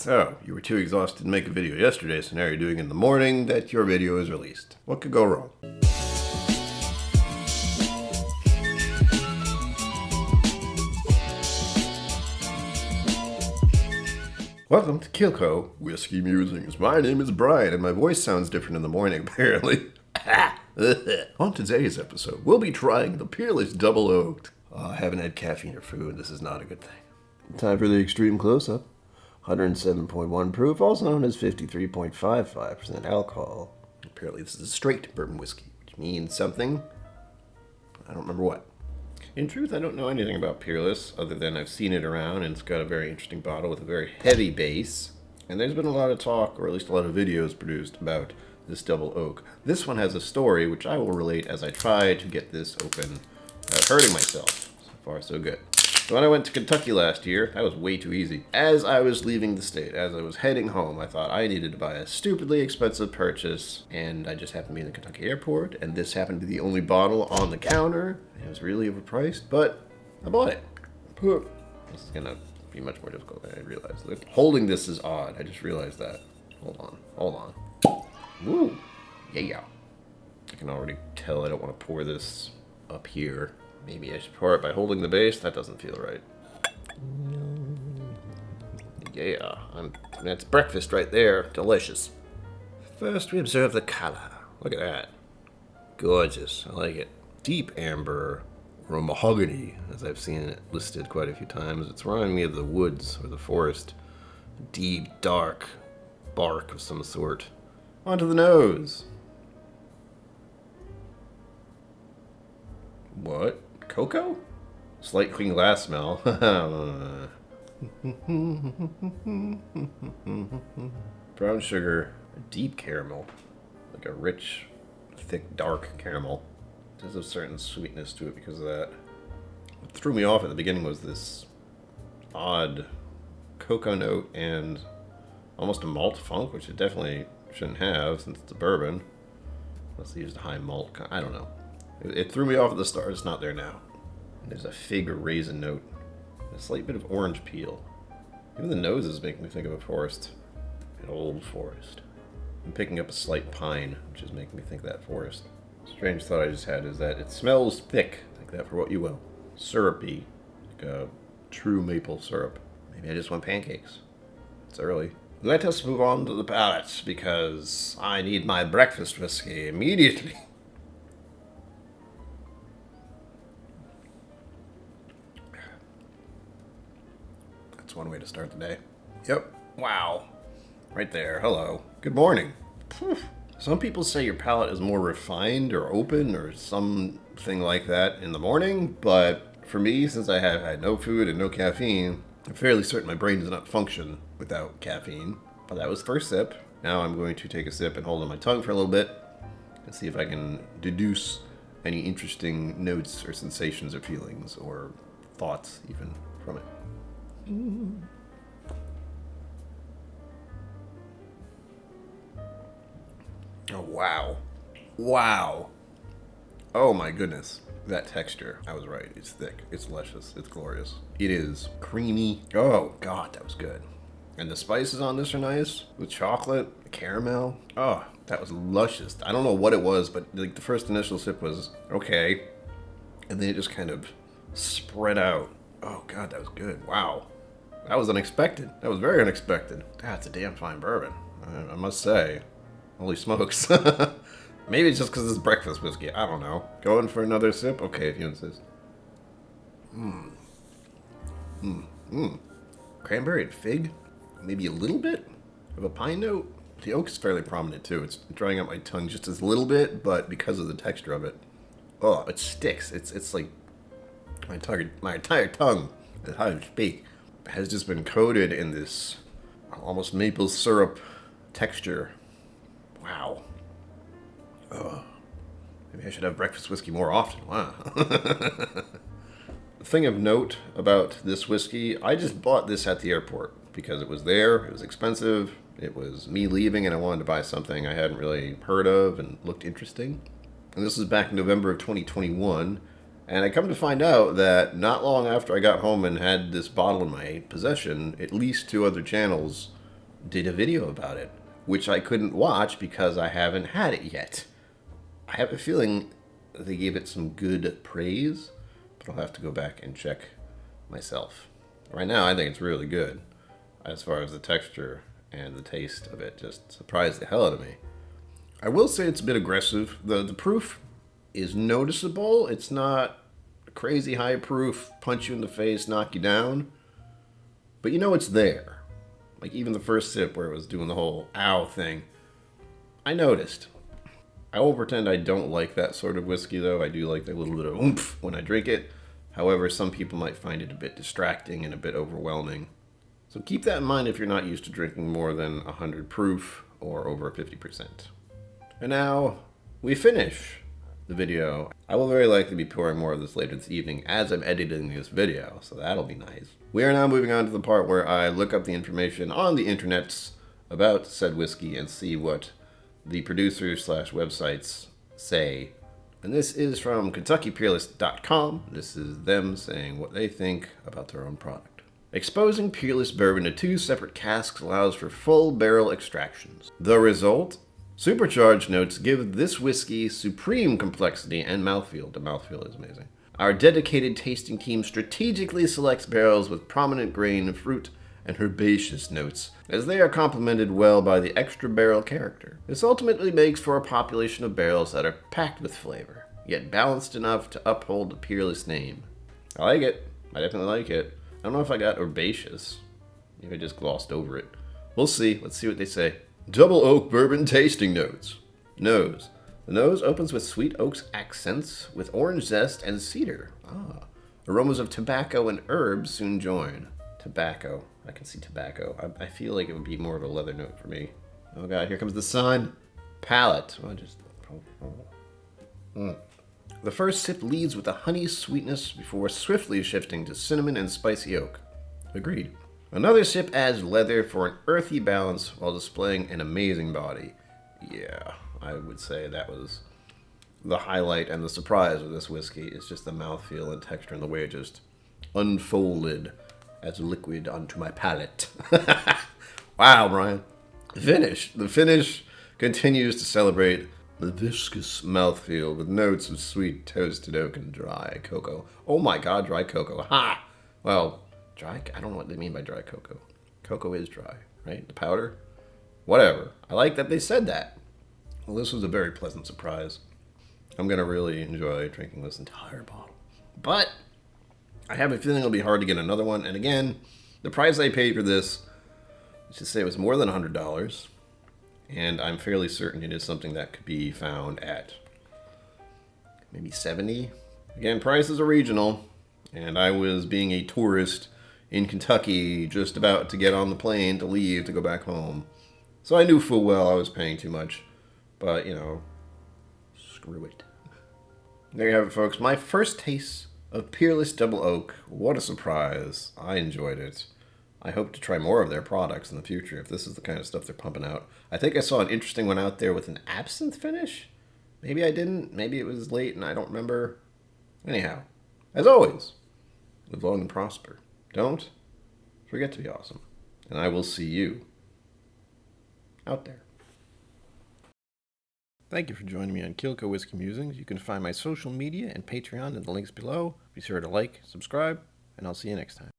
So, you were too exhausted to make a video yesterday, so now you're doing it in the morning that your video is released. What could go wrong? Welcome to KillCo Whiskey Musings. My name is Brian, and my voice sounds different in the morning, apparently. On today's episode, we'll be trying the Peerless Double Oaked. I haven't had caffeine or food. This is not a good thing. Time for the extreme close-up. 107.1 proof, also known as 53.55% alcohol. Apparently this is a straight bourbon whiskey, which means something. I don't remember what. In truth, I don't know anything about Peerless, other than I've seen it around, and it's got a very interesting bottle with a very heavy base. And there's been a lot of talk, or at least a lot of videos produced about this double oak. This one has a story, which I will relate as I try to get this open without hurting myself. So far, so good. So when I went to Kentucky last year, that was way too easy. As I was leaving the state, as I was heading home, I thought I needed to buy a stupidly expensive purchase, and I just happened to be in the Kentucky airport, and this happened to be the only bottle on the counter. It was really overpriced, but I bought it. This is gonna be much more difficult than I realized. Holding this is odd. I just realized that. Hold on. Woo! Yeah. I can already tell I don't want to pour this up here. Maybe I should pour it by holding the base. That doesn't feel right. Yeah, that's breakfast right there. Delicious. First, we observe the color. Look at that. Gorgeous. I like it. Deep amber or mahogany, as I've seen it listed quite a few times. It's reminding me of the woods or the forest. Deep, dark bark of some sort. Onto the nose. What? Cocoa? Slight clean glass smell. Brown sugar, a deep caramel, like a rich, thick, dark caramel. There's a certain sweetness to it because of that. What threw me off at the beginning was this odd cocoa note and almost a malt funk, which it definitely shouldn't have since it's a bourbon. Unless they used a high malt. I don't know. It threw me off at the start. It's not there now. There's a fig or raisin note. A slight bit of orange peel. Even the noses make me think of a forest. An old forest. I'm picking up a slight pine, which is making me think of that forest. Strange thought I just had is that it smells thick. Take that for what you will. Syrupy. Like a true maple syrup. Maybe I just want pancakes. It's early. Let us move on to the palate, because I need my breakfast whiskey immediately. One way to start the day. Yep. Wow. Right there. Hello. Good morning. Some people say your palate is more refined or open or something like that in the morning, but for me, since I have had no food and no caffeine, I'm fairly certain my brain does not function without caffeine. But that was the first sip. Now I'm going to take a sip and hold on my tongue for a little bit and see if I can deduce any interesting notes or sensations or feelings or thoughts even from it. Oh, wow. Oh my goodness. That texture. I was right. It's thick. It's luscious. It's glorious. It is creamy. Oh god, that was good. And the spices on this are nice. With chocolate, caramel. Oh, that was luscious. I don't know what it was, but like the first initial sip was okay. And then it just kind of spread out. Oh god, that was good. Wow. That was unexpected. That was very unexpected. That's a damn fine bourbon, I must say. Holy smokes. Maybe it's just because it's breakfast whiskey. I don't know. Going for another sip? Okay, if you insist. Cranberry and fig? Maybe a little bit of a pine note? The oak is fairly prominent too. It's drying out my tongue just a little bit, but because of the texture of it. Oh, it sticks. It's like my entire tongue, that's how I speak, has just been coated in this almost maple syrup texture. Wow. Maybe I should have breakfast whiskey more often. Wow. The thing of note about this whiskey, I just bought this at the airport because it was there, it was expensive, it was me leaving and I wanted to buy something I hadn't really heard of and looked interesting. And this was back in November of 2021. And I come to find out that not long after I got home and had this bottle in my possession, at least 2 other channels did a video about it, which I couldn't watch because I haven't had it yet. I have a feeling they gave it some good praise, but I'll have to go back and check myself. Right now, I think it's really good. As far as the texture and the taste of it, just surprised the hell out of me. I will say it's a bit aggressive. The proof is noticeable. It's not crazy high proof, punch you in the face, knock you down. But you know it's there. Like even the first sip where it was doing the whole ow thing, I noticed. I will pretend I don't like that sort of whiskey though. I do like that little bit of oomph when I drink it. However, some people might find it a bit distracting and a bit overwhelming. So keep that in mind if you're not used to drinking more than 100 proof or over 50%. And now we finish the video. I will very likely be pouring more of this later this evening as I'm editing this video, so that'll be nice. We are now moving on to the part where I look up the information on the internets about said whiskey and see what the producers / websites say. And this is from KentuckyPeerless.com. This is them saying what they think about their own product. Exposing Peerless bourbon to 2 separate casks allows for full barrel extractions. The result? Supercharged notes give this whiskey supreme complexity and mouthfeel. The mouthfeel is amazing. Our dedicated tasting team strategically selects barrels with prominent grain, fruit, and herbaceous notes, as they are complemented well by the extra barrel character. This ultimately makes for a population of barrels that are packed with flavor, yet balanced enough to uphold the Peerless name. I like it. I definitely like it. I don't know if I got herbaceous. Maybe I just glossed over it. We'll see. Let's see what they say. Double oak bourbon tasting notes. Nose. The nose opens with sweet oaks accents with orange zest and cedar. Aromas of tobacco and herbs soon join. Tobacco. I can see tobacco. I feel like it would be more of a leather note for me. Oh god, here comes the sun. Palate. The first sip leads with a honey sweetness before swiftly shifting to cinnamon and spicy oak. Agreed. Another sip adds leather for an earthy balance while displaying an amazing body. Yeah, I would say that was the highlight and the surprise of this whiskey. Is just the mouthfeel and texture and the way it just unfolded as liquid onto my palate. Wow, Brian. The finish continues to celebrate the viscous mouthfeel with notes of sweet toasted oak and dry cocoa. Oh my god, dry cocoa. Ha! Well, dry, I don't know what they mean by dry cocoa. Cocoa is dry, right? The powder? Whatever. I like that they said that. Well, this was a very pleasant surprise. I'm going to really enjoy drinking this entire bottle. But I have a feeling it'll be hard to get another one. And again, the price I paid for this, let's just say it was more than $100. And I'm fairly certain it is something that could be found at maybe $70. Again, prices are regional. And I was being a tourist in Kentucky, just about to get on the plane to leave to go back home. So I knew full well I was paying too much. But, you know, screw it. There you have it, folks. My first taste of Peerless Double Oak. What a surprise. I enjoyed it. I hope to try more of their products in the future if this is the kind of stuff they're pumping out. I think I saw an interesting one out there with an absinthe finish. Maybe I didn't. Maybe it was late and I don't remember. Anyhow, as always, live long and prosper. Don't forget to be awesome. And I will see you out there. Thank you for joining me on KillCo Whiskey Musings. You can find my social media and Patreon in the links below. Be sure to like, subscribe, and I'll see you next time.